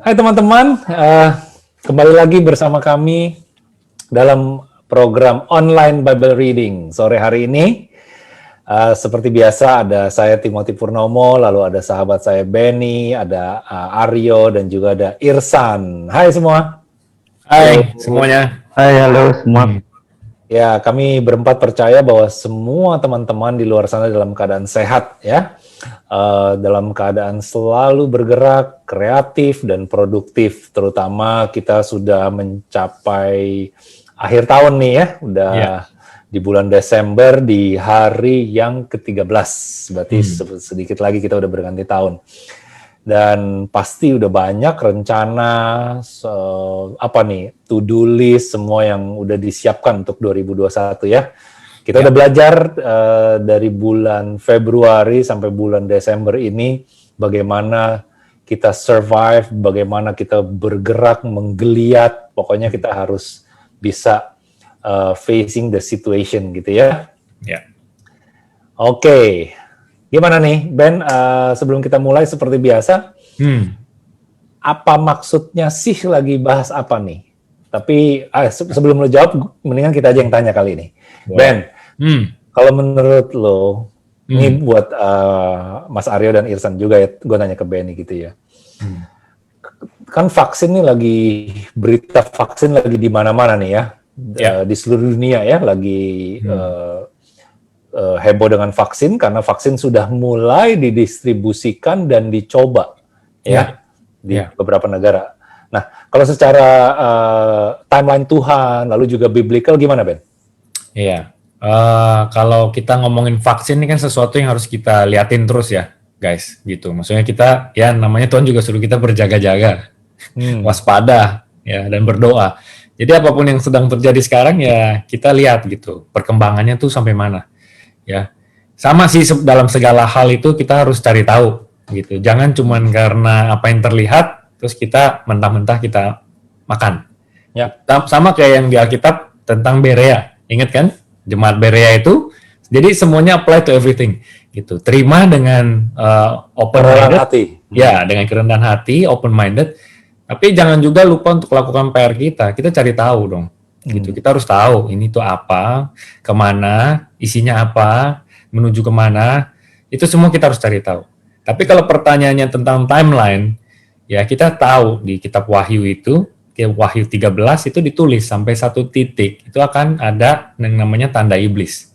Hai teman-teman, kembali lagi bersama kami dalam program online Bible Reading sore hari ini. Seperti biasa ada saya Timothy Purnomo, lalu ada sahabat saya Benny, ada Aryo dan juga ada Irsan. Hai semua. Hai semuanya. Hai, halo semua. Ya, kami berempat percaya bahwa semua teman-teman di luar sana dalam keadaan sehat ya. Dalam keadaan selalu bergerak, kreatif, dan produktif. Terutama kita sudah mencapai akhir tahun nih ya, udah di bulan Desember di hari yang ke-13. Berarti sedikit lagi kita udah berganti tahun. Dan pasti udah banyak rencana, to-do list, semua yang udah disiapkan untuk 2021 ya. Kita udah belajar dari bulan Februari sampai bulan Desember ini bagaimana kita survive, bagaimana kita bergerak, menggeliat, pokoknya kita harus bisa facing the situation gitu ya. Ya. Oke, gimana nih Ben, sebelum kita mulai seperti biasa, apa maksudnya sih lagi bahas apa nih? Tapi sebelum lo jawab, mendingan kita aja yang tanya kali ini. Ben, kalau menurut lo, ini buat Mas Aryo dan Irsan juga ya, gue nanya ke Benny gitu ya. Kan vaksin nih lagi, berita vaksin lagi di mana-mana nih ya, di seluruh dunia ya, lagi heboh dengan vaksin karena vaksin sudah mulai didistribusikan dan dicoba ya di beberapa negara. Nah, kalau secara timeline Tuhan, lalu juga biblical gimana Ben? Iya. Kalau kita ngomongin vaksin ini kan sesuatu yang harus kita liatin terus ya, guys, gitu. Maksudnya kita, ya namanya Tuhan juga suruh kita berjaga-jaga, waspada, ya, dan berdoa. Jadi apapun yang sedang terjadi sekarang ya kita lihat gitu, perkembangannya tuh sampai mana, ya. Sama sih dalam segala hal itu kita harus cari tahu, gitu. Jangan cuman karena apa yang terlihat, terus kita mentah-mentah kita makan. Ya. Sama kayak yang di Alkitab tentang Berea, ingat kan? Jemaat Berea itu, jadi semuanya apply to everything, gitu. Terima dengan open-minded, hati. Ya, dengan kerendahan hati, open-minded. Tapi jangan juga lupa untuk lakukan PR kita. Kita cari tahu dong, gitu. Kita harus tahu ini tuh apa, kemana, isinya apa, menuju kemana. Itu semua kita harus cari tahu. Tapi kalau pertanyaannya tentang timeline, ya kita tahu di Kitab Wahyu itu. Wahyu 13 itu ditulis sampai satu titik itu akan ada yang namanya tanda iblis,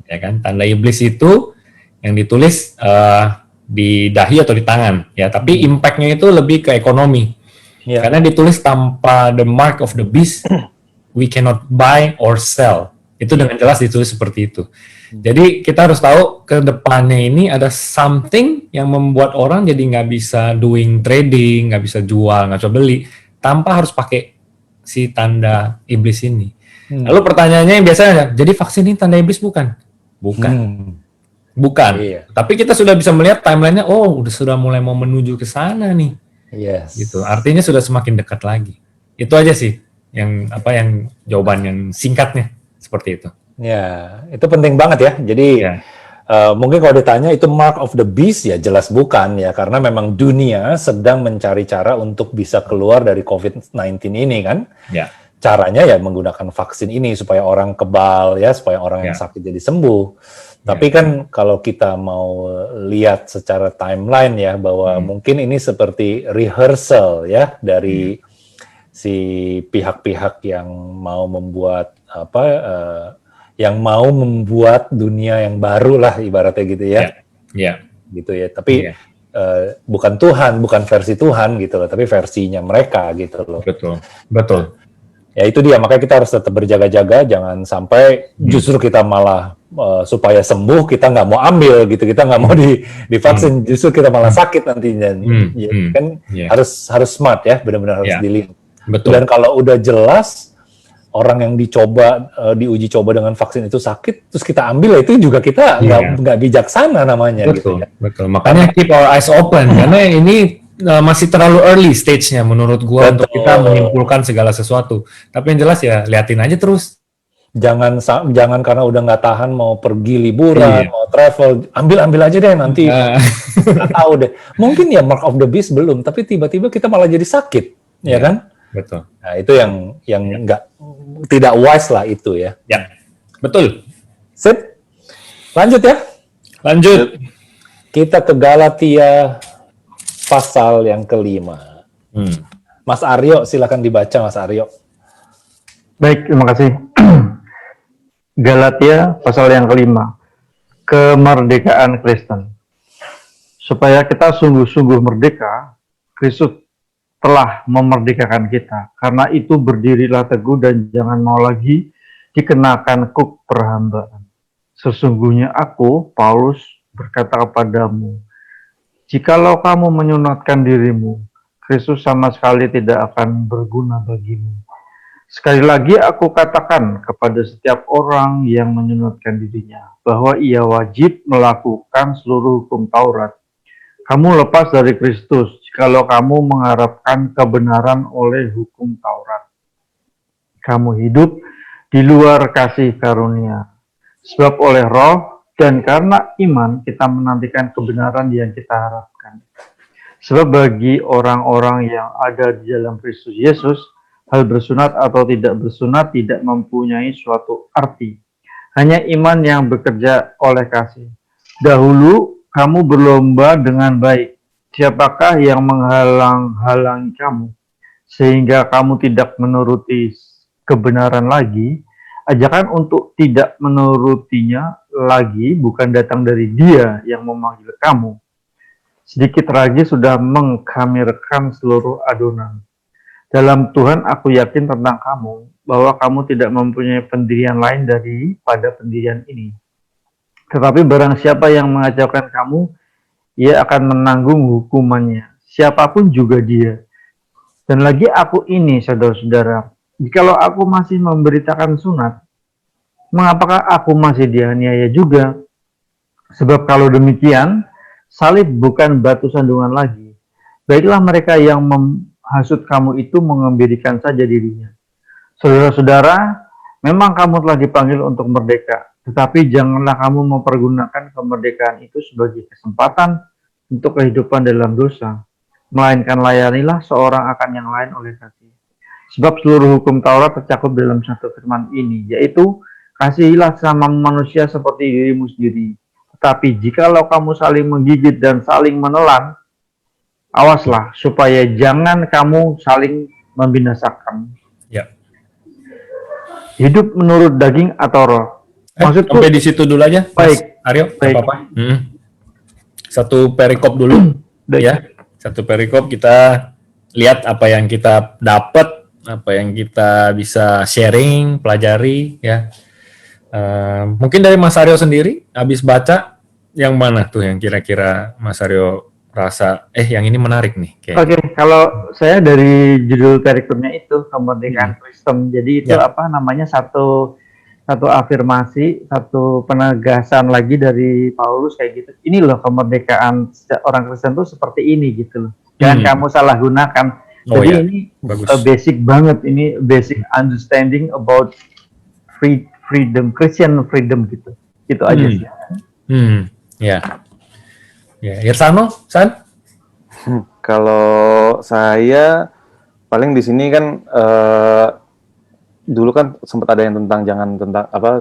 ya kan? Tanda iblis itu yang ditulis di dahi atau di tangan, ya. Tapi impact-nya itu lebih ke ekonomi, karena ditulis tanpa the mark of the beast, we cannot buy or sell. Itu dengan jelas ditulis seperti itu. Jadi kita harus tahu ke depannya ini ada something yang membuat orang jadi nggak bisa doing trading, nggak bisa jual, nggak bisa beli, tanpa harus pakai si tanda iblis ini. Lalu pertanyaannya yang biasanya, jadi vaksin ini tanda iblis bukan? Bukan. Iya. Tapi kita sudah bisa melihat timelinenya, sudah mulai mau menuju ke sana nih. Yes. Gitu. Artinya sudah semakin dekat lagi. Itu aja sih yang jawaban yang singkatnya seperti itu. Ya, itu penting banget ya. Jadi mungkin kalau ditanya itu mark of the beast ya jelas bukan ya, karena memang dunia sedang mencari cara untuk bisa keluar dari COVID-19 ini kan. Ya. Caranya ya menggunakan vaksin ini supaya orang kebal ya, supaya orang yang sakit jadi sembuh. Tapi kan kalau kita mau lihat secara timeline ya, bahwa mungkin ini seperti rehearsal ya dari si pihak-pihak yang mau membuat yang mau membuat dunia yang baru lah ibaratnya gitu ya. Gitu ya. Tapi bukan Tuhan, bukan versi Tuhan gitu loh, tapi versinya mereka gitu loh. Betul. Ya itu dia, makanya kita harus tetap berjaga-jaga, jangan sampai justru kita malah supaya sembuh kita nggak mau ambil gitu, kita nggak mau divaksin, justru kita malah sakit nantinya. Harus smart ya, benar-benar harus dilihat. Betul. Dan kalau udah jelas orang yang diuji coba dengan vaksin itu sakit, terus kita ambil, itu juga kita nggak bijaksana namanya. Betul, gitu ya. Betul. Makanya keep our eyes open, karena ini masih terlalu early stage-nya menurut gua untuk kita menyimpulkan segala sesuatu. Tapi yang jelas ya liatin aja terus. Jangan karena udah nggak tahan mau pergi liburan, Iya. mau travel, ambil aja deh nanti. Nah, Nggak tahu deh. Mungkin ya mark of the beast belum, tapi tiba-tiba kita malah jadi sakit, ya Iya. kan? betul. Nah, itu yang nggak tidak wise lah itu ya. Ya, betul. Sip. Lanjut ya. Lanjut. Kita ke Galatia pasal yang kelima. Mas Aryo, silakan dibaca Mas Aryo. Baik, terima kasih. Galatia pasal yang kelima, kemerdekaan Kristen. Supaya kita sungguh-sungguh merdeka, Kristus telah memerdekakan kita. Karena itu berdirilah teguh dan jangan mau lagi dikenakan kuk perhambaan. Sesungguhnya aku, Paulus, berkata kepadamu, jikalau kamu menyunatkan dirimu, Kristus sama sekali tidak akan berguna bagimu. Sekali lagi aku katakan kepada setiap orang yang menyunatkan dirinya, bahwa ia wajib melakukan seluruh hukum Taurat. Kamu lepas dari Kristus, jikalau kamu mengharapkan kebenaran oleh hukum Taurat. Kamu hidup di luar kasih karunia. Sebab oleh roh dan karena iman kita menantikan kebenaran yang kita harapkan. Sebab bagi orang-orang yang ada di dalam Kristus Yesus, hal bersunat atau tidak bersunat tidak mempunyai suatu arti. Hanya iman yang bekerja oleh kasih. Dahulu kamu berlomba dengan baik. Siapakah yang menghalang-halangi kamu? Sehingga kamu tidak menuruti kebenaran lagi. Ajakan untuk tidak menurutinya lagi bukan datang dari Dia yang memanggil kamu. Sedikit lagi sudah mengkhamirkan seluruh adonan. Dalam Tuhan aku yakin tentang kamu, bahwa kamu tidak mempunyai pendirian lain daripada pendirian ini. Tetapi barang siapa yang mengacaukan kamu, ia akan menanggung hukumannya, siapapun juga dia. Dan lagi aku ini, saudara-saudara, jikalau aku masih memberitakan sunat, mengapakah aku masih dianiaya juga? Sebab kalau demikian, salib bukan batu sandungan lagi. Baiklah mereka yang menghasut kamu itu mengembirikan saja dirinya. Saudara-saudara, memang kamu telah dipanggil untuk merdeka, tetapi janganlah kamu mempergunakan kemerdekaan itu sebagai kesempatan untuk kehidupan dalam dosa, melainkan layanilah seorang akan yang lain oleh kasih. Sebab seluruh hukum Taurat tercakup dalam satu firman ini, yaitu kasihilah sama manusia seperti dirimu sendiri. Tetapi jikalau kamu saling menggigit dan saling menelan, awaslah supaya jangan kamu saling membinasakan. Ya. Hidup menurut daging atau roh. Maksudku, Sampai di situ dulu aja, Mas baik. Aryo, nggak Baik. apa-apa. Satu perikop dulu, Baik. ya. Satu perikop kita lihat apa yang kita dapat, apa yang kita bisa sharing, pelajari, ya. Mungkin dari Mas Aryo sendiri, habis baca, yang mana tuh yang kira-kira Mas Aryo rasa, yang ini menarik nih. Oke, kalau saya dari judul perikopnya itu kemerdekaan Kristen, jadi itu Ya. apa namanya satu afirmasi, satu penegasan lagi dari Paulus kayak gitu. Ini loh kemerdekaan orang Kristen tuh seperti ini gitu loh. Jangan kamu salah gunakan. Oh, Jadi ya. ini Bagus. basic banget, ini basic understanding about freedom, Christian freedom gitu. Itu aja sih. Ya. Ya, Irsano, San? Kalau saya paling di sini kan dulu kan sempat ada yang tentang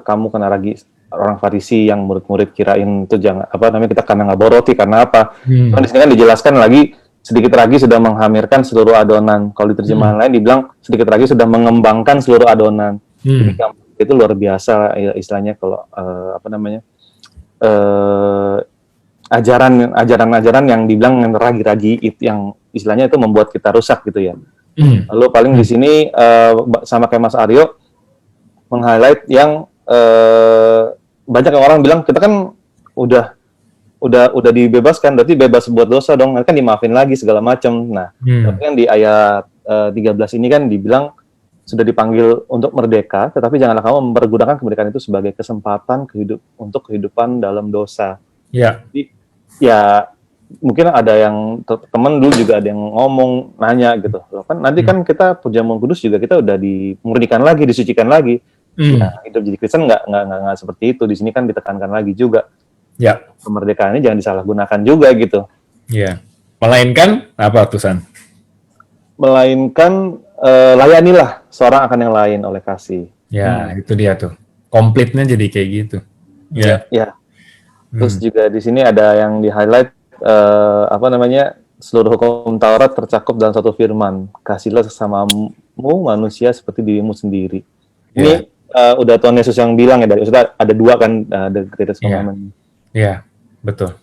kamu kena ragi orang Farisi yang murid-murid kirain itu jangan kita karena nggak bawa roti karena apa? Di sini kan dijelaskan lagi sedikit ragi sudah menghamirkan seluruh adonan. Kalau di terjemahan lain dibilang sedikit ragi sudah mengembangkan seluruh adonan. Jadi itu luar biasa istilahnya kalau ajaran-ajaran yang dibilang ragi-ragi yang istilahnya itu membuat kita rusak gitu ya. Lalu paling di sini sama kayak Mas Aryo meng-highlight yang banyak yang orang bilang kita kan udah dibebaskan, berarti bebas buat dosa dong, kan dimaafin lagi segala macam. Nah, tapi kan di ayat 13 ini kan dibilang sudah dipanggil untuk merdeka, tetapi janganlah kamu mempergunakan kemerdekaan itu sebagai kesempatan untuk kehidupan dalam dosa. Ya. Jadi, ya mungkin ada yang teman dulu juga ada yang nanya gitu loh kan nanti kan kita perjamuan kudus juga kita udah dimurnikan lagi, disucikan lagi, Nah, hidup jadi Kristen nggak seperti itu. Di sini kan ditekankan lagi juga. Ya. Kemerdekaan ini jangan disalahgunakan juga gitu. Ya. Melainkan apa tulisan? Melainkan layanilah seorang akan yang lain oleh kasih. Ya, itu dia tuh. Komplitnya jadi kayak gitu. Ya. Ya. Terus juga di sini ada yang di-highlight seluruh hukum Taurat tercakup dalam satu firman, kasihlah sesamamu manusia seperti dirimu sendiri. Ini udah Tuhan Yesus yang bilang ya, ada dua kan, the greatest commandment. Iya, betul.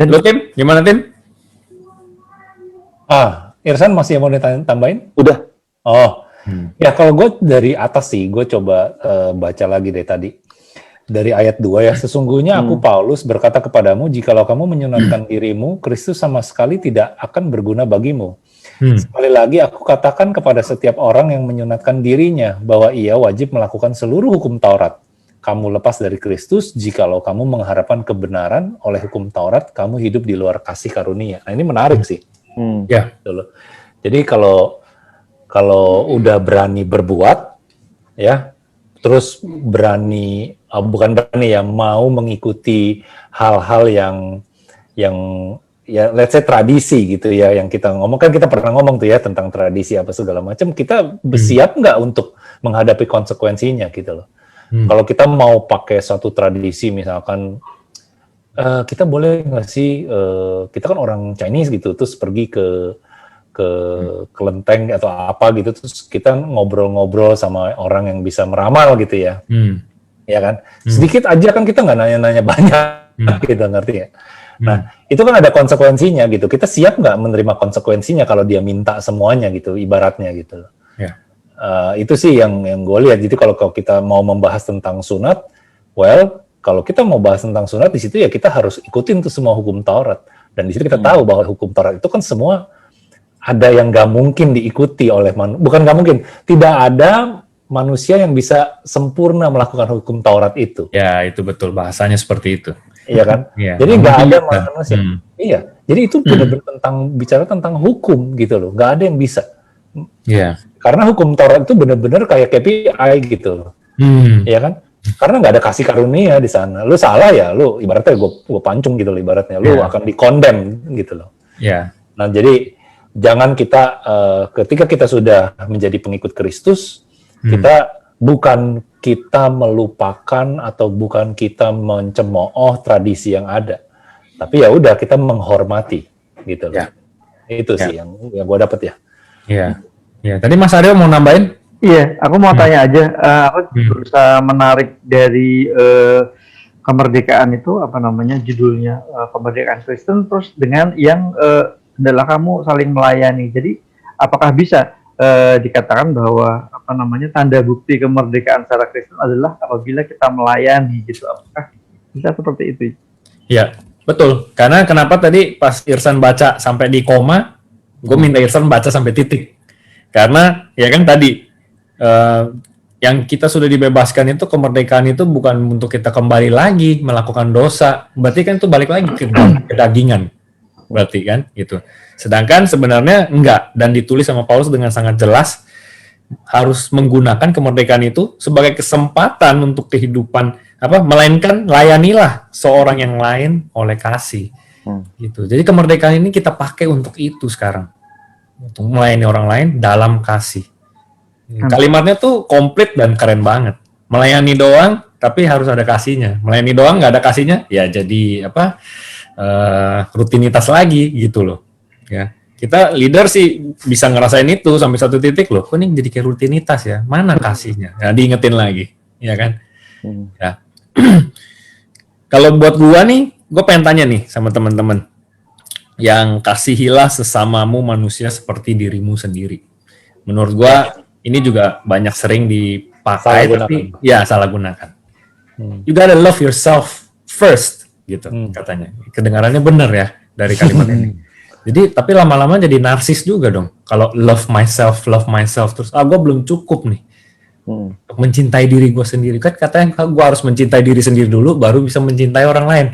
Lo Tim, gimana Tim? Irsan masih mau ditambahin? Udah. Oh, ya kalau gue dari atas sih, gue coba baca lagi deh tadi. Dari ayat 2 ya, sesungguhnya aku Paulus berkata kepadamu, jikalau kamu menyunatkan dirimu, Kristus sama sekali tidak akan berguna bagimu. Sekali lagi aku katakan kepada setiap orang yang menyunatkan dirinya, bahwa ia wajib melakukan seluruh hukum Taurat. Kamu lepas dari Kristus, jikalau kamu mengharapkan kebenaran oleh hukum Taurat, kamu hidup di luar kasih karunia. Nah ini menarik sih. Ya. Jadi kalau udah berani berbuat, ya, terus berani mau mengikuti hal-hal yang ya let's say tradisi gitu ya, yang kita ngomong, kan kita pernah ngomong tuh ya tentang tradisi apa segala macam, kita siap nggak untuk menghadapi konsekuensinya gitu loh. Kalau kita mau pakai suatu tradisi, misalkan kita boleh nggak sih, kita kan orang Chinese gitu, terus pergi ke kelenteng atau apa gitu, terus kita ngobrol-ngobrol sama orang yang bisa meramal gitu ya, ya kan, sedikit aja kan kita nggak nanya-nanya banyak, gitu, ngerti ya? Nah, itu kan ada konsekuensinya gitu, kita siap nggak menerima konsekuensinya kalau dia minta semuanya gitu, ibaratnya gitu. Itu sih yang gue lihat. Jadi kalau kita mau membahas tentang sunat, kalau kita mau bahas tentang sunat di situ ya kita harus ikutin tuh semua hukum Taurat, dan di situ kita tahu bahwa hukum Taurat itu kan semua ada yang nggak mungkin diikuti oleh bukan nggak mungkin, tidak ada manusia yang bisa sempurna melakukan hukum Taurat itu. Ya, itu betul, bahasanya seperti itu. Iya kan? Jadi nggak ada manusia. Iya. Jadi itu benar-benar bicara tentang hukum gitu loh. Nggak ada yang bisa. Iya. Karena hukum Taurat itu benar-benar kayak KPI gitu loh. Iya kan? Karena nggak ada kasih karunia di sana. Lu salah ya, lu ibaratnya gue pancung gitu loh, ibaratnya. Lu akan dikondem gitu loh. Iya. Nah, jadi jangan kita ketika kita sudah menjadi pengikut Kristus, bukan kita melupakan atau bukan kita mencemooh tradisi yang ada, tapi ya udah kita menghormati gitu loh. Itu sih yang gue dapet ya. Iya. Ya, tadi Mas Aryo mau nambahin? Iya, aku mau tanya aja. Aku berusaha menarik dari kemerdekaan itu, apa namanya judulnya, kemerdekaan Kristen, terus dengan yang adalah kamu saling melayani. Jadi apakah bisa dikatakan bahwa apa namanya tanda bukti kemerdekaan secara Kristen adalah apabila kita melayani gitu? Apakah bisa seperti itu? Iya, betul. Karena kenapa tadi pas Irsan baca sampai di koma, gue minta Irsan baca sampai titik. Karena ya kan tadi yang kita sudah dibebaskan itu, kemerdekaan itu bukan untuk kita kembali lagi melakukan dosa. Berarti kan itu balik lagi ke kedagingan. Berarti kan gitu. Sedangkan sebenarnya enggak, dan ditulis sama Paulus dengan sangat jelas, harus menggunakan kemerdekaan itu sebagai kesempatan untuk kehidupan melainkan layanilah seorang yang lain oleh kasih. Gitu. Jadi kemerdekaan ini kita pakai untuk itu sekarang. Untuk melayani orang lain dalam kasih. Kalimatnya tuh komplit dan keren banget. Melayani doang tapi harus ada kasihnya. Melayani doang nggak ada kasihnya, ya jadi rutinitas lagi gitu loh. Ya, kita leader sih bisa ngerasain itu sampai satu titik loh. Kok ini jadi kayak rutinitas ya? Mana kasihnya? Ya, diingetin lagi, ya kan? Ya. Kalau buat gua nih, gua pengen tanya nih sama teman-teman, yang kasihilah sesamamu manusia seperti dirimu sendiri. Menurut gua ini juga banyak sering dipakai, tapi ya salah gunakan. You gotta love yourself first, gitu katanya. Kedengarannya benar ya dari kalimat ini. Jadi tapi lama-lama jadi narsis juga dong. Kalau love myself terus, gue belum cukup nih untuk mencintai diri gue sendiri. Kan katanya gue harus mencintai diri sendiri dulu, baru bisa mencintai orang lain.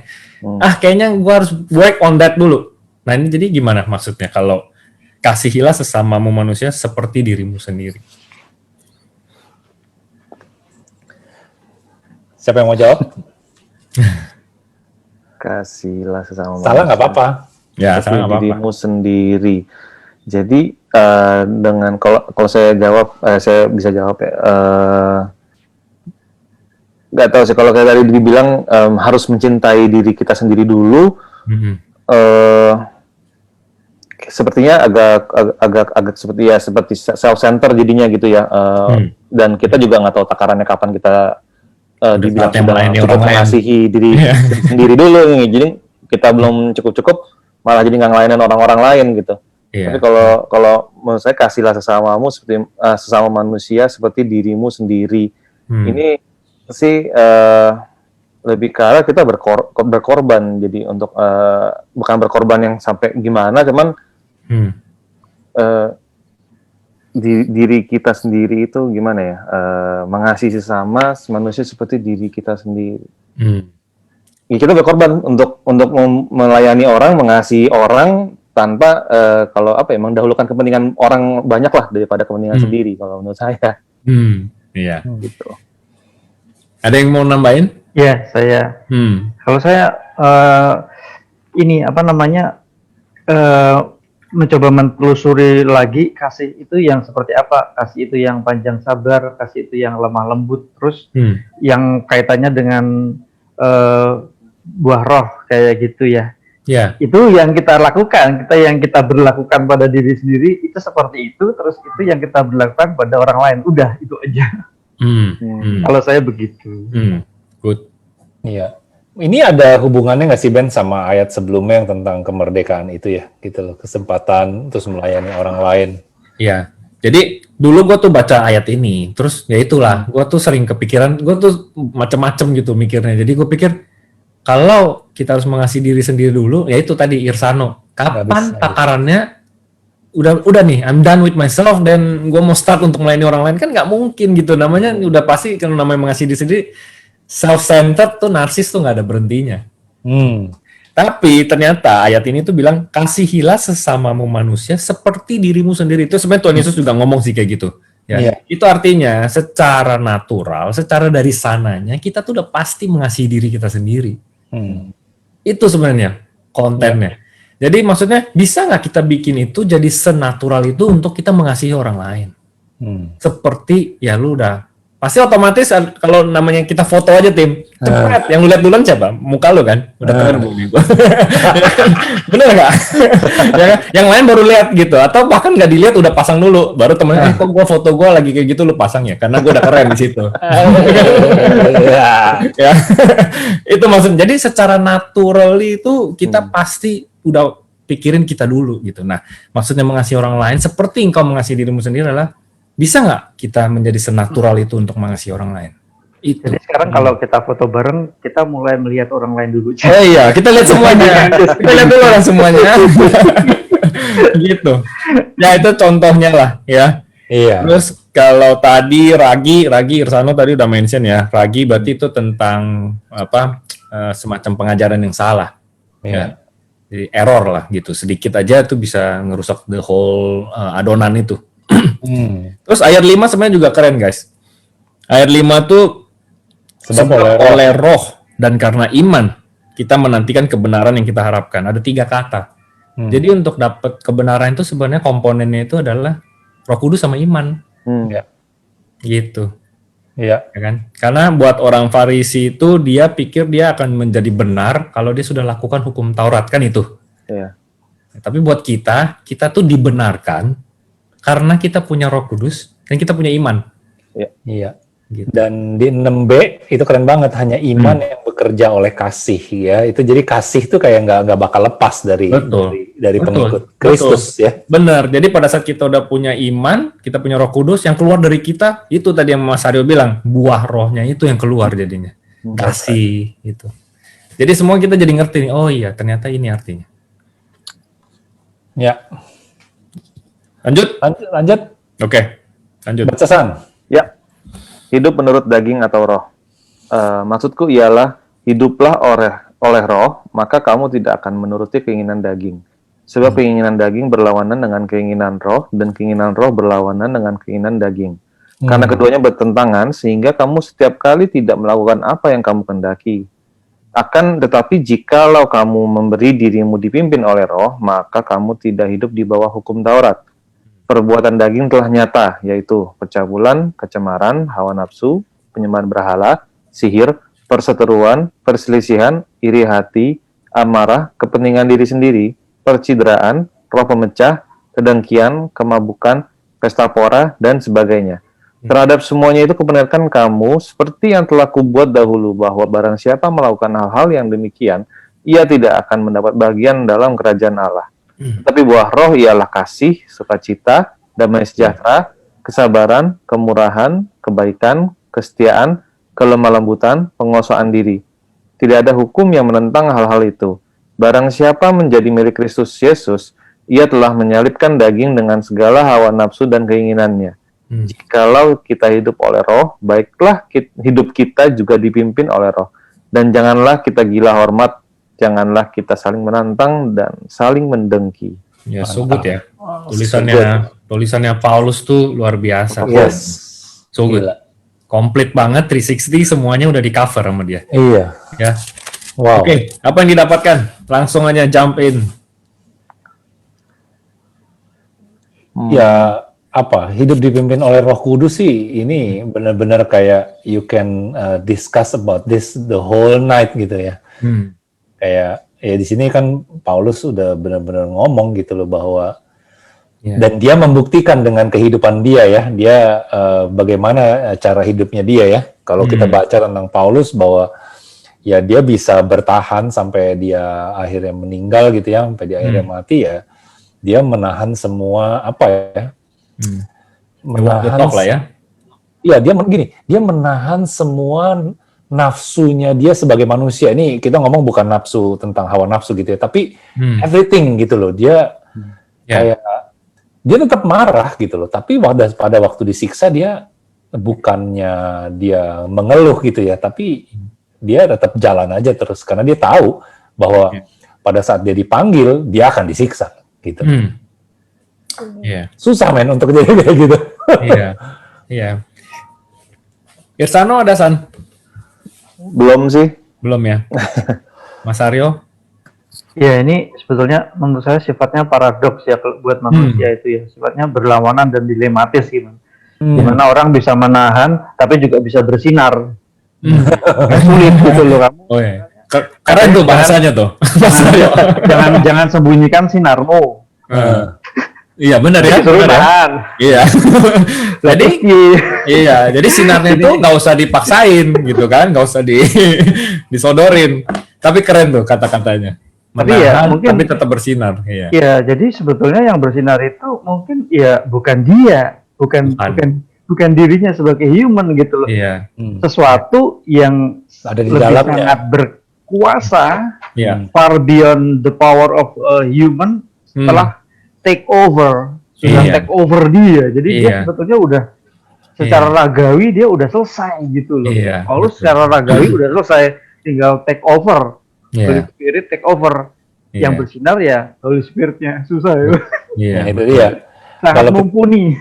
Kayaknya gue harus work on that dulu. Nah ini jadi gimana maksudnya kalau kasihilah sesamamu manusia seperti dirimu sendiri? Siapa yang mau jawab? Kasihlah sesama Salah nggak manusia apa-apa. Ya, seperti sama apa-apa. dirimu sendiri. Jadi dengan kalau saya jawab, saya bisa jawab ya. Nggak tahu sih, kalau kayak tadi dibilang harus mencintai diri kita sendiri dulu. Sepertinya agak seperti self-center jadinya gitu ya. Dan kita juga nggak tahu takarannya kapan kita dibilang saatnya sudah melayani cukup orang lain. mengasihi diri sendiri dulu nih. Jadi kita belum cukup malah jadi nggak ngelayanin orang-orang lain gitu. Iya. Tapi kalau menurut saya, kasihlah sesamamu seperti sesama manusia seperti dirimu sendiri. Ini sih lebih ke arah kita berkorban. Jadi untuk bukan berkorban yang sampai gimana, cuman diri kita sendiri itu gimana ya, mengasihi sesama manusia seperti diri kita sendiri. Ya, kita berkorban untuk melayani orang, mengasihi orang tanpa kalau apa ya, mendahulukan kepentingan orang banyak lah daripada kepentingan sendiri kalau menurut saya. Iya. Gitu. Ada yang mau nambahin? Ya, saya. Kalau saya ini apa namanya, mencoba menelusuri lagi kasih itu yang seperti apa, kasih itu yang panjang sabar, kasih itu yang lemah lembut, terus yang kaitannya dengan buah roh kayak gitu ya. Ya. Itu yang kita lakukan, yang kita berlakukan pada diri sendiri itu seperti itu, terus itu yang kita berlakukan pada orang lain. Udah, itu aja. Kalau saya begitu. Good. Iya. Ini ada hubungannya nggak sih, Ben, sama ayat sebelumnya yang tentang kemerdekaan itu ya, gitu loh, kesempatan terus melayani orang lain. Iya. Jadi dulu gue tuh baca ayat ini, terus ya itulah, gue tuh sering kepikiran, gue tuh macem-macem gitu mikirnya. Jadi gue pikir kalau kita harus mengasihi diri sendiri dulu, ya itu tadi Irsano. Kapan takarannya? Udah nih, I'm done with myself, dan gue mau start untuk melayani orang lain, kan nggak mungkin gitu. Namanya udah pasti kalau namanya mengasihi diri sendiri, self-centered tuh, narsis tuh nggak ada berhentinya. Tapi ternyata ayat ini tuh bilang, kasihilah sesamamu manusia seperti dirimu sendiri. Itu sebenarnya Tuhan Yesus juga ngomong sih kayak gitu. Ya. Itu artinya secara natural, secara dari sananya, kita tuh udah pasti mengasihi diri kita sendiri. Itu sebenarnya kontennya. Jadi maksudnya bisa nggak kita bikin itu jadi senatural itu untuk kita mengasihi orang lain. Seperti ya lu udah pasti otomatis kalau namanya kita foto aja tim cepat, yang lu lihat duluan siapa? Muka lu kan? Udah keren bumi gua. Bener nggak? Ya kan? Yang lain baru lihat gitu, atau bahkan nggak dilihat udah pasang dulu, baru temennya kok gua foto gua lagi kayak gitu lu pasang ya, karena gua udah keren di situ. Ya. Itu maksudnya. Jadi secara natural itu kita pasti udah pikirin kita dulu gitu. Nah, maksudnya mengasihi orang lain seperti engkau mengasihi dirimu sendiri adalah, bisa nggak kita menjadi senatural itu untuk mengasihi orang lain? Itu. Jadi sekarang kalau kita foto bareng, kita mulai melihat orang lain dulu. Iya, kita lihat semuanya. Kita lihat dulu orang semuanya. Gitu. Ya itu contohnya lah ya. Iya. Terus kalau tadi Ragi Irsano tadi udah mention ya. Ragi berarti itu tentang apa? Semacam pengajaran yang salah. Ya. Jadi error lah gitu. Sedikit aja tuh bisa ngerusak the whole adonan itu. Terus ayat 5 sebenarnya juga keren guys. Ayat 5 tuh sebab oleh roh dan karena iman kita menantikan kebenaran yang kita harapkan. Ada 3 kata. Jadi untuk dapat kebenaran itu sebenarnya komponennya itu adalah Roh Kudus sama iman. Gitu. Ya kan? Karena buat orang Farisi itu dia pikir dia akan menjadi benar kalau dia sudah lakukan hukum Taurat, kan itu. Tapi buat kita tuh dibenarkan karena kita punya Roh Kudus dan kita punya iman. Iya. Gitu. Dan di 6b itu keren banget, hanya iman yang bekerja oleh kasih ya. Itu jadi kasih itu kayak nggak bakal lepas dari pengikut Kristus ya. Benar. Jadi pada saat kita udah punya iman, kita punya Roh Kudus, yang keluar dari kita itu tadi yang Mas Aryo bilang, buah rohnya itu yang keluar jadinya. Kasih itu. Jadi semua kita jadi ngerti nih, oh iya ternyata ini artinya. Ya. Lanjut. Oke. Lanjut. Bacasan. Ya. Hidup menurut daging atau roh. Maksudku ialah hiduplah oleh roh, maka kamu tidak akan menuruti keinginan daging. Sebab keinginan daging berlawanan dengan keinginan roh, dan keinginan roh berlawanan dengan keinginan daging. Karena keduanya bertentangan, sehingga kamu setiap kali tidak melakukan apa yang kamu kehendaki. Akan tetapi jikalau kamu memberi dirimu dipimpin oleh Roh, maka kamu tidak hidup di bawah hukum Taurat. Perbuatan daging telah nyata, yaitu pencabulan, kecemaran, hawa nafsu, penyembahan berhala, sihir, perseteruan, perselisihan, iri hati, amarah, kepentingan diri sendiri, percideraan, roh pemecah, kedengkian, kemabukan, pesta pora, dan sebagainya. Terhadap semuanya itu kuperlihatkan kamu seperti yang telah kubuat dahulu, bahwa barang siapa melakukan hal-hal yang demikian, ia tidak akan mendapat bagian dalam kerajaan Allah. Tetapi buah roh ialah kasih, sukacita, damai sejahtera, kesabaran, kemurahan, kebaikan, kesetiaan, kelemah lembutan, penguasaan diri. Tidak ada hukum yang menentang hal-hal itu. Barang siapa menjadi milik Kristus Yesus, ia telah menyalibkan daging dengan segala hawa nafsu dan keinginannya. Jikalau kita hidup oleh Roh, baiklah hidup kita juga dipimpin oleh Roh. Dan janganlah kita gila hormat, janganlah kita saling menantang dan saling mendengki. Ya, so good ya. Tulisannya Paulus tuh luar biasa. Yes. So good. Komplit banget, 360 semuanya udah di cover sama dia. Iya. Ya. Wow. Oke, apa yang didapatkan? Langsung aja jump in. Ya, apa, hidup dipimpin oleh Roh Kudus sih, ini benar-benar kayak you can discuss about this the whole night gitu ya. Kayak ya di sini kan Paulus udah benar-benar ngomong gitu loh bahwa dan dia membuktikan dengan kehidupan dia ya, dia bagaimana cara hidupnya dia ya. Kalau kita baca tentang Paulus bahwa ya dia bisa bertahan sampai dia akhirnya meninggal gitu ya, sampai dia akhirnya mati ya. Dia menahan semua apa ya? Menahan lah ya. Iya, dia menahan semua nafsunya dia sebagai manusia. Ini kita ngomong bukan nafsu tentang hawa nafsu gitu ya, tapi everything gitu loh. Dia kayak dia tetap marah gitu loh, tapi pada waktu disiksa dia bukannya dia mengeluh gitu ya, tapi dia tetap jalan aja terus karena dia tahu bahwa pada saat dia dipanggil dia akan disiksa gitu. Susah men untuk jadi kayak gitu. Iya. Irsano ada San? Belum sih. Belum ya. Mas Aryo? Ya, ini sebetulnya menurut saya sifatnya paradoks ya buat manusia itu ya, sifatnya berlawanan dan dilematis gitu. Gimana orang bisa menahan tapi juga bisa bersinar. Sulit gitu loh kamu. Oh iya. Karena itu bahasanya tuh. Jangan sembunyikan sinarmu. Iya benar ya. Iya. Jadi sinarnya itu nggak usah dipaksain gitu kan, nggak usah disodorin. Tapi keren tuh kata-katanya. Menahan, tapi tetap bersinar. Iya, jadi sebetulnya yang bersinar itu mungkin ya bukan dia, bukan dirinya sebagai human gitu loh. Iya. Sesuatu yang ada di lebih dalamnya. sangat berkuasa, far beyond the power of a human, telah take over, sudah take over dia. Jadi dia sebetulnya udah secara ragawi dia udah selesai gitu loh. Paulus secara ragawi udah selesai, tinggal take over. Holy Spirit take over. Yang bersinar ya Holy Spirit-nya, susah ya. Itu dia. Sangat mumpuni.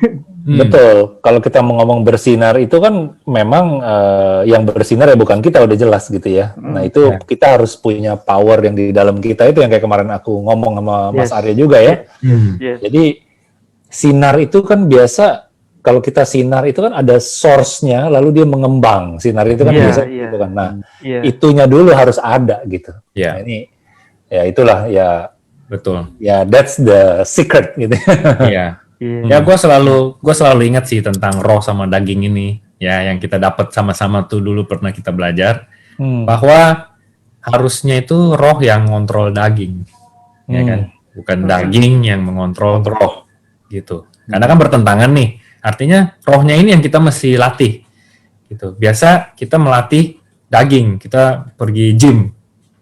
Betul. Kalau kita mau ngomong bersinar itu kan memang yang bersinar ya bukan kita, udah jelas gitu ya. Nah itu kita harus punya power yang di dalam kita itu yang kayak kemarin aku ngomong sama Mas Arya juga ya. Jadi sinar itu kan biasa kalau kita sinar itu kan ada source-nya lalu dia mengembang. Sinar itu kan biasa gitu kan. Nah itunya dulu harus ada gitu. Nah, ini ya itulah ya. Betul. Ya that's the secret gitu. Iya. Ya gue selalu ingat sih tentang roh sama daging ini ya, yang kita dapat sama-sama tuh dulu pernah kita belajar bahwa harusnya itu roh yang ngontrol daging, ya kan, bukan daging yang mengontrol roh gitu. Karena kan bertentangan nih, artinya rohnya ini yang kita mesti latih gitu. Biasa kita melatih daging, kita pergi gym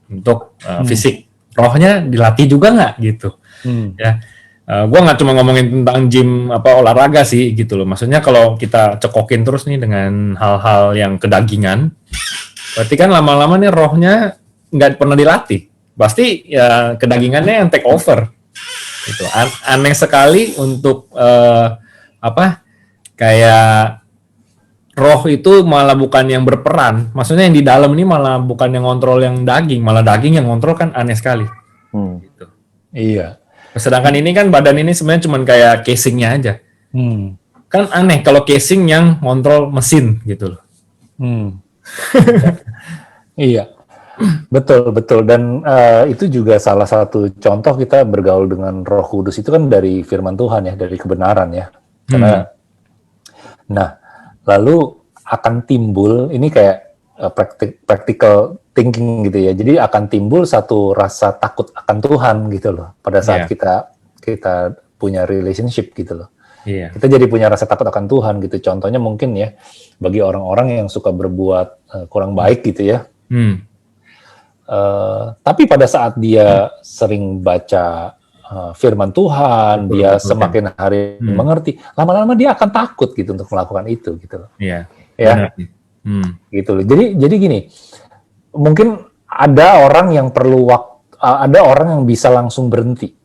untuk fisik, rohnya dilatih juga nggak gitu, ya. Gue nggak cuma ngomongin tentang gym olahraga sih gitu loh. Maksudnya kalau kita cekokin terus nih dengan hal-hal yang kedagingan, berarti kan lama-lama nih rohnya nggak pernah dilatih. Pasti ya kedagingannya yang take over. Gitu. Aneh sekali untuk kayak roh itu malah bukan yang berperan. Maksudnya yang di dalam ini malah bukan yang ngontrol yang daging, malah daging yang ngontrol, kan aneh sekali. Gitu. Iya. Sedangkan ini kan badan ini sebenarnya cuma kayak casingnya aja. Kan aneh kalau casing yang ngontrol mesin gitu loh. Iya, betul. Dan itu juga salah satu contoh kita bergaul dengan Roh Kudus itu kan dari Firman Tuhan ya, dari kebenaran ya. Karena, nah, lalu akan timbul ini kayak practical thinking gitu ya. Jadi akan timbul satu rasa takut akan Tuhan gitu loh pada saat kita punya relationship gitu loh. Kita jadi punya rasa takut akan Tuhan gitu. Contohnya mungkin ya bagi orang-orang yang suka berbuat kurang baik gitu ya. Tapi pada saat dia sering baca firman Tuhan, dia semakin hari mengerti, lama-lama dia akan takut gitu untuk melakukan itu gitu loh. Iya. Ya. Gitu loh. Jadi gini, mungkin ada orang yang perlu ada orang yang bisa langsung berhenti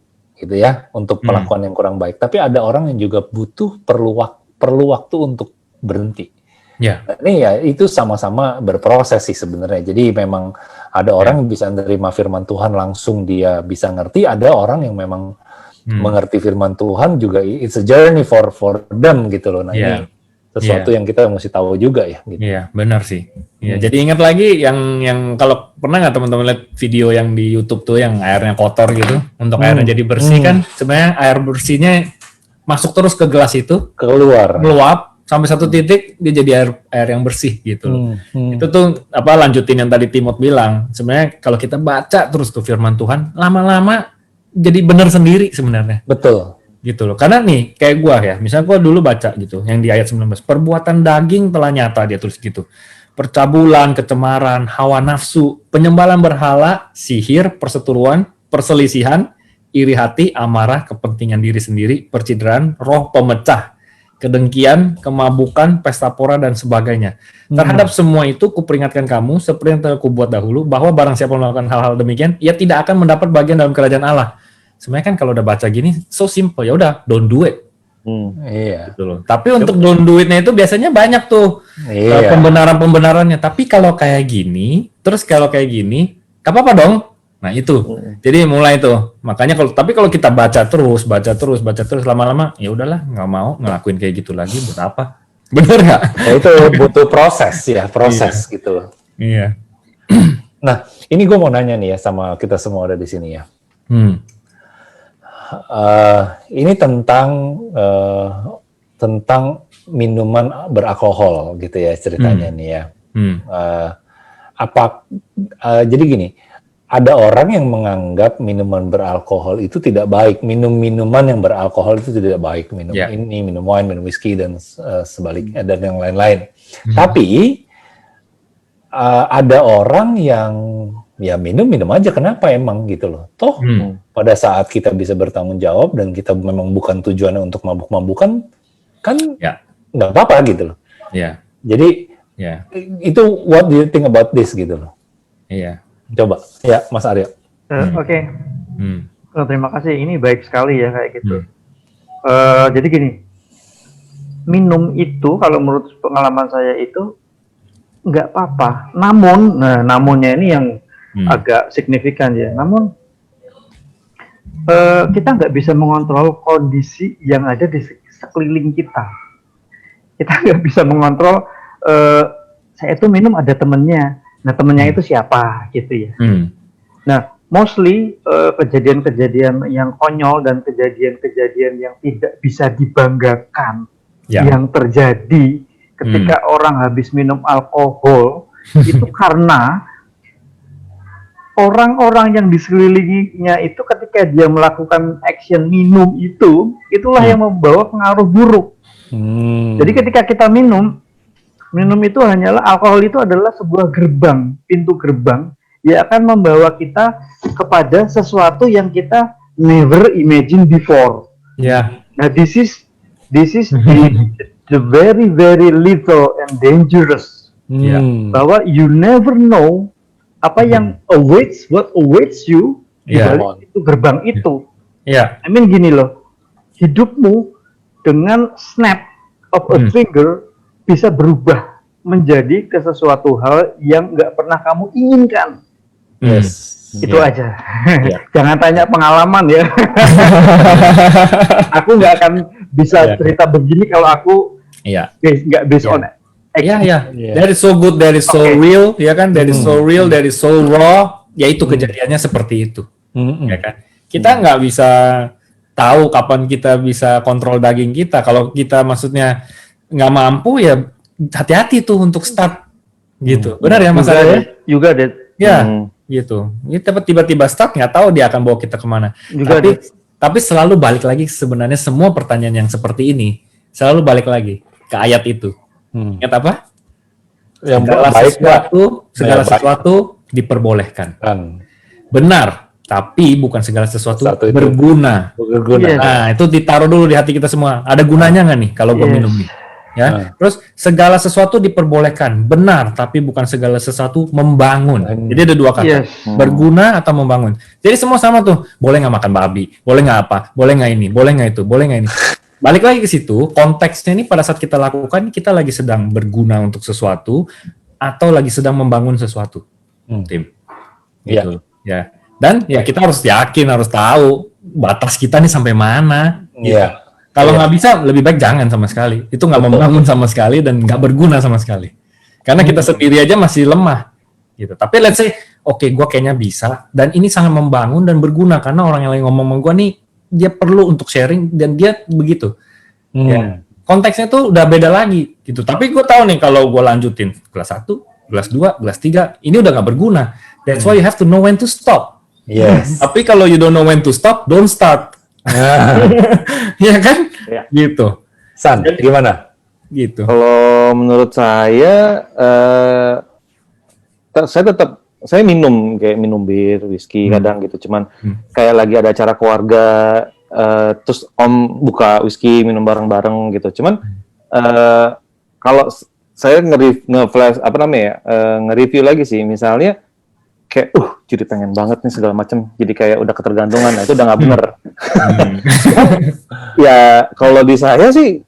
gitu ya untuk melakukan yang kurang baik, tapi ada orang yang juga perlu waktu untuk berhenti. Nah, ini ya itu sama-sama berproses sih sebenarnya. Jadi memang ada orang yang bisa menerima firman Tuhan langsung dia bisa ngerti, ada orang yang memang mengerti firman Tuhan juga it's a journey for them gitu loh. Nah, ini sesuatu yang kita mesti tahu juga ya gitu. Iya, benar sih. Iya, jadi ingat lagi yang kalau pernah nggak teman-teman lihat video yang di YouTube tuh yang airnya kotor gitu, untuk airnya jadi bersih kan sebenarnya air bersihnya masuk terus ke gelas itu, keluar, meluap sampai satu titik dia jadi air yang bersih gitu loh. Itu tuh lanjutin yang tadi Timot bilang. Sebenarnya kalau kita baca terus tuh firman Tuhan, lama-lama jadi benar sendiri sebenarnya. Betul. Gitu loh. Karena nih kayak gua ya, misalnya gua dulu baca gitu yang di ayat 19, perbuatan daging telah nyata, dia tulis gitu. Percabulan, kecemaran, hawa nafsu, penyembahan berhala, sihir, perseteruan, perselisihan, iri hati, amarah, kepentingan diri sendiri, percideraan, roh pemecah, kedengkian, kemabukan, pesta pora, dan sebagainya. Terhadap semua itu kuperingatkan kamu, seperti yang telah kubuat dahulu, bahwa barang siapa melakukan hal-hal demikian, ia tidak akan mendapat bagian dalam kerajaan Allah. Sebenarnya kan kalau udah baca gini, so simple, ya udah, don't do it. Iya. Gitu loh. Tapi untuk don't do it-nya itu biasanya banyak tuh pembenaran-pembenarannya. Tapi kalau kayak gini, terus kalau kayak gini, gak apa-apa dong. Nah itu, jadi mulai tuh. Makanya kalau kita baca terus, lama-lama ya udahlah, nggak mau ngelakuin kayak gitu lagi, buat apa? Bener nggak? Ya, itu butuh proses ya, gitu. Iya. Nah, ini gue mau nanya nih ya sama kita semua ada di sini ya. Ini tentang minuman beralkohol gitu ya ceritanya nih ya. Jadi gini. Ada orang yang menganggap minuman beralkohol itu tidak baik, minuman yang beralkohol itu tidak baik, minum ini, minum wine, minum whisky dan sebaliknya dan yang lain-lain. Tapi ada orang yang ya minum aja, kenapa emang gitu loh? Toh pada saat kita bisa bertanggung jawab dan kita memang bukan tujuannya untuk mabuk-mabukan, kan nggak apa-apa gitu loh. Jadi itu what do you think about this gitu loh? Coba, ya Mas Aryo. Oke. Terima kasih, ini baik sekali ya kayak gitu. Jadi gini, minum itu kalau menurut pengalaman saya itu nggak apa-apa. Namunnya ini yang agak signifikan ya. Namun kita nggak bisa mengontrol kondisi yang ada di sekeliling kita. Kita nggak bisa mengontrol. Saya itu minum ada temennya. Nah temennya itu siapa gitu ya. Nah mostly kejadian-kejadian yang konyol dan kejadian-kejadian yang tidak bisa dibanggakan yang terjadi ketika orang habis minum alkohol itu karena orang-orang yang di sekelilinginya itu ketika dia melakukan action minum itulah yang membawa pengaruh buruk. Jadi ketika kita minum itu hanyalah, alkohol itu adalah sebuah pintu gerbang yang akan membawa kita kepada sesuatu yang kita never imagine before. Nah, this is the very very little and dangerous. Bahwa you never know apa yang what awaits you di balik itu gerbang itu. I mean gini loh, hidupmu dengan snap of a finger bisa berubah menjadi ke sesuatu hal yang nggak pernah kamu inginkan. Yes. Itu Iya. aja. Iya. Jangan tanya pengalaman ya. Aku nggak akan bisa Iya. cerita begini kalau aku Iya. nggak based Iya. on Iya, iya. Iya. That is so good, that is so Oke. real, ya kan? That is so real, that is so raw. Ya itu kejadiannya seperti itu, Mm-mm. ya kan? Kita nggak bisa tahu kapan kita bisa kontrol daging kita. Kalau kita maksudnya nggak mampu, ya hati-hati tuh untuk start, gitu. Benar ya, Mas Arya? juga deh. Ya, Hmm. gitu. Kita tiba-tiba start, nggak tahu dia akan bawa kita kemana. Juga Tapi selalu balik lagi, sebenarnya semua pertanyaan yang seperti ini selalu balik lagi ke ayat itu. Ingat apa? Yang Segala baik segala baik. sesuatu diperbolehkan. kan Benar, tapi bukan segala sesuatu Satu itu. berguna. berguna. Iya. Nah, itu ditaruh dulu di hati kita semua. Ada gunanya nggak nih kalau gue Yes. minum nih? Ya. Nah. Terus segala sesuatu diperbolehkan. Benar, tapi bukan segala sesuatu membangun. Jadi ada dua kata. Yes. Berguna atau membangun. Jadi semua sama tuh. Boleh nggak makan babi? Boleh nggak apa? Boleh nggak ini? Boleh nggak itu? Boleh nggak ini? Balik lagi ke situ, konteksnya ini pada saat kita lakukan, kita lagi sedang berguna untuk sesuatu atau lagi sedang membangun sesuatu. Tim. Gitu. Ya. Dan ya kita harus yakin, harus tahu batas kita nih sampai mana. Gitu. Iya. Kalau Iya. nggak bisa, lebih baik jangan sama sekali. Itu nggak membangun sama sekali dan nggak berguna sama sekali. Karena kita sendiri aja masih lemah. Gitu. Tapi let's say, oke, gue kayaknya bisa. Dan ini sangat membangun dan berguna. Karena orang yang lagi ngomong sama gue nih, dia perlu untuk sharing dan dia begitu. Ya. Konteksnya tuh udah beda lagi. Gitu. Tapi gue tahu nih kalau gue lanjutin kelas 1, kelas 2, kelas 3, ini udah nggak berguna. That's why you have to know when to stop. Yes. Tapi kalau you don't know when to stop, don't start. Ya kan? Ya. Gitu. San, gimana? Gitu. Kalau menurut saya, saya minum kayak minum bir, whisky kadang gitu. Cuman kayak lagi ada acara keluarga, terus om buka whisky minum bareng-bareng gitu. Cuman kalau saya nge-flash apa namanya ya, nge-review lagi sih, misalnya kayak jadi pengen banget nih segala macam, jadi kayak udah ketergantungan. Nah, itu udah nggak bener. Ya kalau di saya sih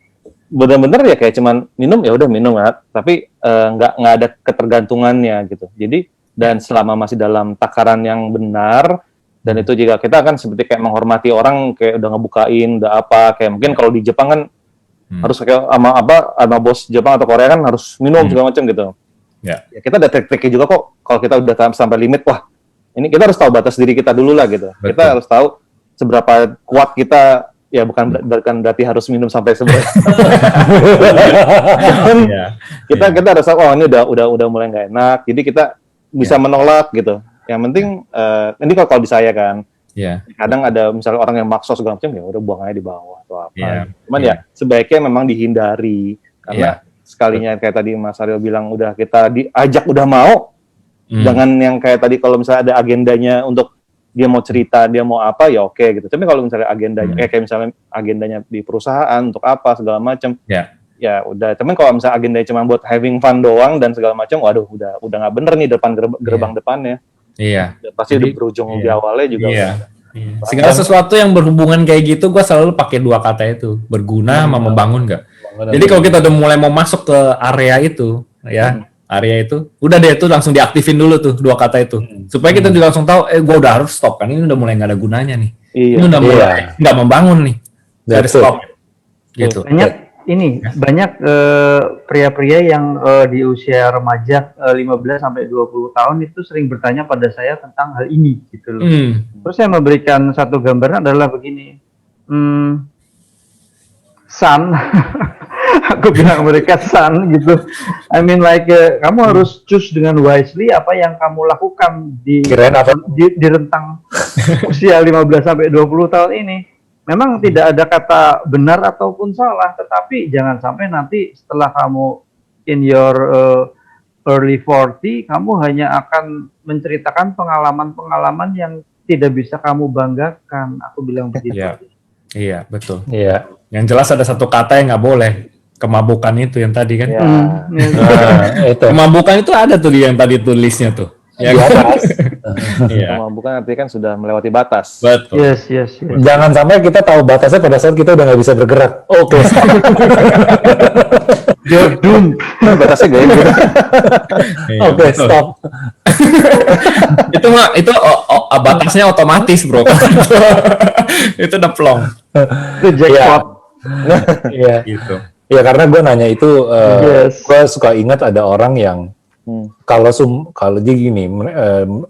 benar-benar ya kayak cuman minum ya udah minum ya, tapi nggak ada ketergantungannya gitu. Jadi dan selama masih dalam takaran yang benar, dan itu juga kita kan seperti kayak menghormati orang, kayak udah ngebukain udah apa, kayak mungkin kalau di Jepang kan harus kayak sama bos Jepang atau Korea kan harus minum segala macam gitu. Ya. Ya kita ada trik-triknya juga kok. Kalau kita udah sampai limit, wah ini kita harus tahu batas diri kita dulu lah gitu. Betul. Kita harus tahu seberapa kuat kita. Ya bukan berarti harus minum sampai seberapa. Iya. Kita harus tahu, oh ini udah mulai nggak enak. Jadi kita bisa menolak gitu. Yang penting ini kalau di saya kan. Iya. Kadang ada misalnya orang yang maksa segala macam, ya udah buang aja di bawah atau apa. Iya. Cuman Iya. ya sebaiknya memang dihindari karena sekalinya kayak tadi Mas Aryo bilang udah kita diajak udah mau, jangan yang kayak tadi kalau misalnya ada agendanya untuk dia mau cerita, dia mau apa ya oke gitu. Tapi kalau misalnya agendanya kayak misalnya agendanya di perusahaan untuk apa segala macam, ya udah. Cuman kalau misalnya agendanya cuma buat having fun doang dan segala macam, waduh udah nggak bener nih depan gerbang depannya. Iya. Pasti udah berujung di awalnya juga. Iya. Segala sesuatu yang berhubungan kayak gitu, gue selalu pakai dua kata itu, berguna sama membangun nggak. Jadi kalau kita udah mulai mau masuk ke area itu, ya area itu, udah deh itu langsung diaktifin dulu tuh dua kata itu, supaya kita juga langsung tahu, gue udah harus stop kan, ini udah mulai nggak ada gunanya nih, Iya. ini udah mulai nggak membangun nih, dari Betul. stop, gitu. Banyak pria-pria yang di usia remaja 15 sampai 20 tahun itu sering bertanya pada saya tentang hal ini gitu loh. Terus saya memberikan satu gambaran adalah begini. Son, aku bilang mereka son gitu. I mean like kamu harus choose dengan wisely apa yang kamu lakukan di rentang usia 15 sampai 20 tahun ini. Memang tidak ada kata benar ataupun salah, tetapi jangan sampai nanti setelah kamu in your early 40, kamu hanya akan menceritakan pengalaman-pengalaman yang tidak bisa kamu banggakan. Aku bilang begitu. Iya, betul. Iya. Yang jelas ada satu kata yang nggak boleh, kemabukan itu yang tadi kan. Itu. Kemabukan itu ada tuh di yang tadi tulisnya tuh. Ya, Kemampuan artinya kan sudah melewati batas. Betul. Yes. Jangan sampai kita tahu batasnya pada saat kita udah nggak bisa bergerak. Oke. You're doomed. Batasnya gak gitu. Iya, Oke, betul. stop. itu batasnya otomatis bro. Itu udah plong Itu jackpot. Iya. gitu. Ya karena gue nanya itu, Yes. gue suka ingat ada orang yang kalau dia gini,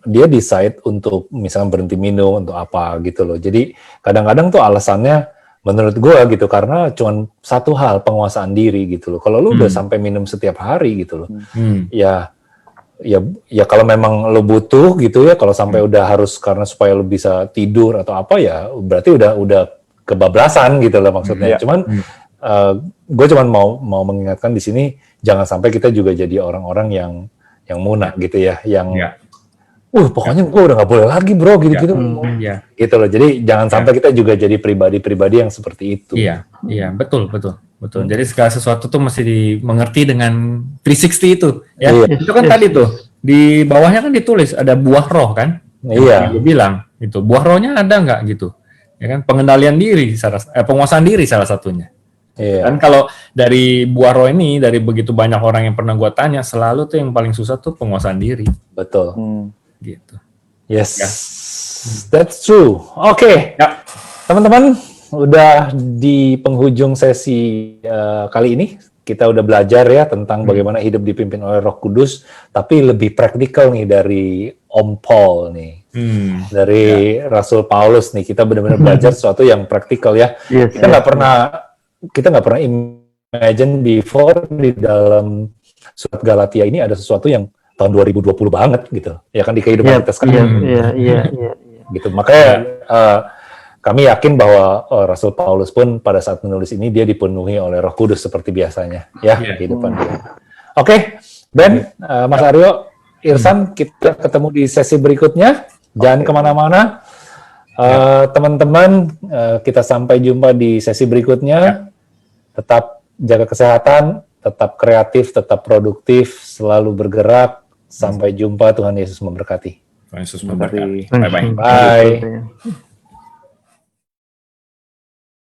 dia decide untuk misalnya berhenti minum untuk apa gitu loh. Jadi kadang-kadang tuh alasannya menurut gue gitu karena cuman satu hal, penguasaan diri gitu loh. Kalau lu udah sampai minum setiap hari gitu loh, ya kalau memang lo butuh gitu ya, kalau sampai udah harus karena supaya lo bisa tidur atau apa ya, berarti udah kebablasan gitu loh maksudnya. Cuman gue cuman mau mengingatkan di sini jangan sampai kita juga jadi orang-orang yang munah gitu ya, yang pokoknya gue udah nggak boleh lagi bro gitu-gitu. Gitu loh. Jadi jangan sampai kita juga jadi pribadi-pribadi yang seperti itu. Iya, betul. Jadi segala sesuatu tuh mesti dimengerti dengan 360 itu, ya. Itu kan tadi tuh di bawahnya kan ditulis ada buah roh kan? Iya. Dia bilang itu buah rohnya ada nggak gitu? Ya kan pengendalian diri, penguasaan diri salah satunya. Iya. Dan kalau dari buah roh ini, dari begitu banyak orang yang pernah gua tanya, selalu tuh yang paling susah tuh penguasaan diri. Betul. Gitu. Yes, that's true. Oke, teman-teman, udah di penghujung sesi kali ini. Kita udah belajar ya tentang bagaimana hidup dipimpin oleh Roh Kudus, tapi lebih praktikal nih dari Om Paul nih, dari Rasul Paulus nih. Kita benar-benar belajar sesuatu yang praktikal ya. Kita nggak pernah imagine before di dalam surat Galatia ini ada sesuatu yang tahun 2020 banget gitu, ya kan di kehidupan kita sekarang. Iya. Gitu. Makanya kami yakin bahwa Rasul Paulus pun pada saat menulis ini dia dipenuhi oleh Roh Kudus seperti biasanya, ya kehidupan dia. Oke, Ben, Mas Aryo, Irsan, kita ketemu di sesi berikutnya. Jangan kemana-mana, teman-teman. Kita sampai jumpa di sesi berikutnya. Tetap jaga kesehatan, tetap kreatif, tetap produktif, selalu bergerak. Sampai jumpa, Tuhan Yesus memberkati. Tuhan Yesus memberkati. Bye. Bye-bye. Bye.